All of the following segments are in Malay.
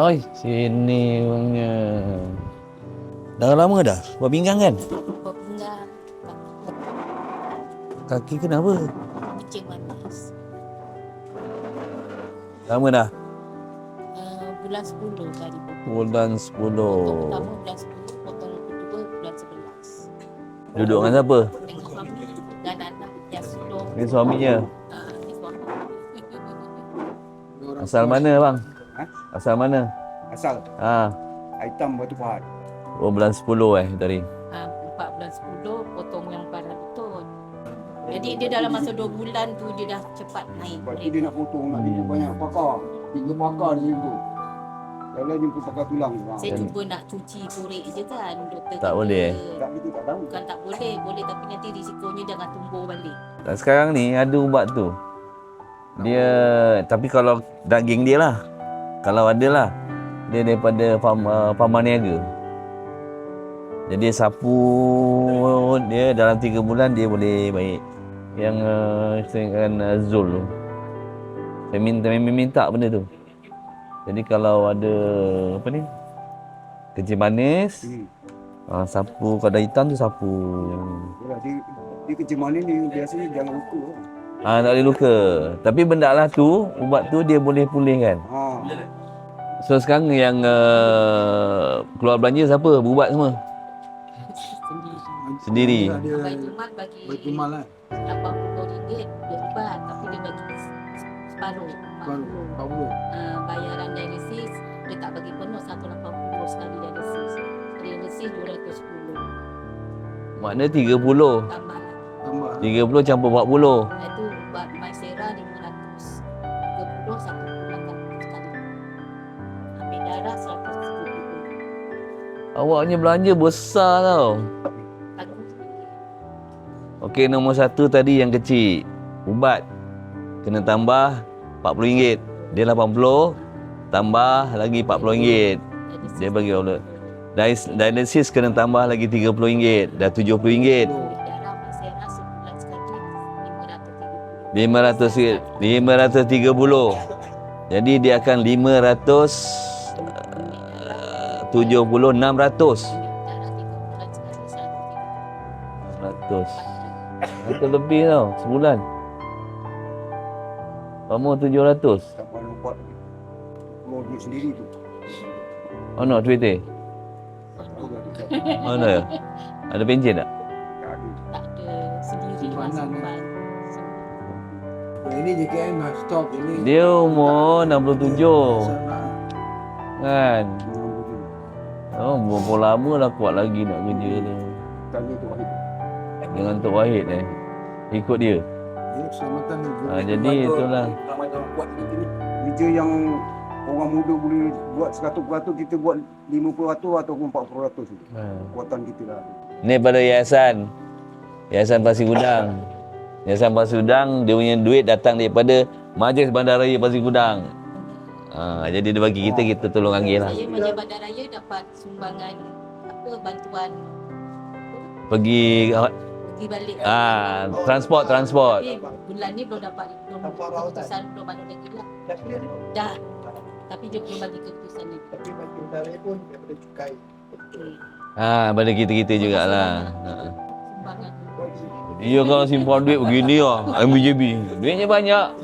Oi, sini bangnya. Dah lama dah buat pinggang kan? Buat pinggang. Kaki kenapa? Kencing manis. Lama dah? Bulan 10 kali potong. Bulan 10. Potong pertama bulan 10, potong kedua bulan 11. Duduk dengan siapa? Dengan suami dan anak yang sulung. Ni suaminya. Ni suami. Asal mana bang? Ha? Asal mana? Asal Hitam Batu Pahat. Oh bulan 10 tadi. 4 bulan 10 potong yang parah betul. Jadi dia dalam masa 2 bulan tu dia dah cepat naik. Sebab tu dia nak potong, nak jumpa banyak pakar. 3 pakar dia jumpa. Kalau jumpa pakar tulang. Saya cuba nak cuci korek je kan. Doktor Tak kata, boleh. Tak, kita tak tahu. Bukan tak boleh, boleh tapi nanti risikonya jangan tumbuh balik. Dan sekarang ni ada ubat tu. Dia tapi kalau daging dia lah. Kalau ada lah. Dia daripada Farma Niaga. Jadi sapu dia dalam 3 bulan dia boleh baik. Yang saya katakan Zul tu. Saya minta benda tu. Jadi kalau ada apa ni? Kencing manis, sapu kalau ada hitam tu sapu. Yalah, dia kencing manis ni biasanya jangan luka. Tak boleh luka. Tapi benda lah tu, ubat tu dia boleh pulihkan. So sekarang yang keluar belanja siapa? Berubat semua? Sendiri. Baitumal bagi Baitumal lah. RM80 dia ubat tapi dia bagi separuh. 40. Bayaran dialisis dia tak bagi penuh 180 sekali dialisis. Dialisis 210. Makna 30. Tambah lah. Tambah. 30 campur 40. Itu ubat Maisera 500. 30 satu bulan sekali. Ambil darah 170. Awaknya belanja besar tau. Tanggung sendiri. Okey, nombor 1 tadi yang kecil. Ubat. Kena tambah RM40. Dia 80. Tambah lagi RM40. Dia bagi order. Dialysis kena tambah lagi RM30. Dah RM70. Darah Maisera sebulan sekali 530. Jadi dia akan 570, 600. darah 3 bulan sekali 130. 100 lebih tau sebulan. Kamu 700. Tak mahu buat keluar duit sendiri tu. Oh no, duit dia. Tak tahu lah dia. Oh no. Ada pension tak? Tak ada. Tak ada sendiri Simpanan, simpan. Ini JKM dah stop ini. Dia umur 67 Sana. kan. Oh, berapa lama dah kuat lagi nak kerja tu. Tanya tu Wahid. Dengan Tok Wahid ikut dia. Ini keselamatan ni. Jadi itulah. Kerja yang orang muda boleh buat 100%, kita buat 50% ataupun 40% tu. Kekuatan kita lah. Ni pada Yayasan Pasir Gudang. Yayasan Pasir Gudang dia punya duit datang daripada Majlis Bandaraya Pasir Gudang. Jadi dia bagi kita tolong ambil lah. Saya Majlis Bandaraya dapat sumbangan bantuan Pergi balik. transport. Tapi bulan ni belum dapat keputusan, belum ada lagi lah. Dah. Tapi dia belum bagi keputusan ni. Tapi bagi udara pun daripada cukai. Pada kita jugalah. Sumbangan. Iya kalau simpan duit begini MBJB. Duitnya banyak.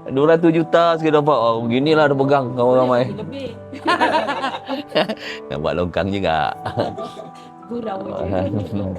200 juta sekali dapat. Beginilah ada pegang kawan ramai. Lebih. Nak buat longkang juga. Gurau je.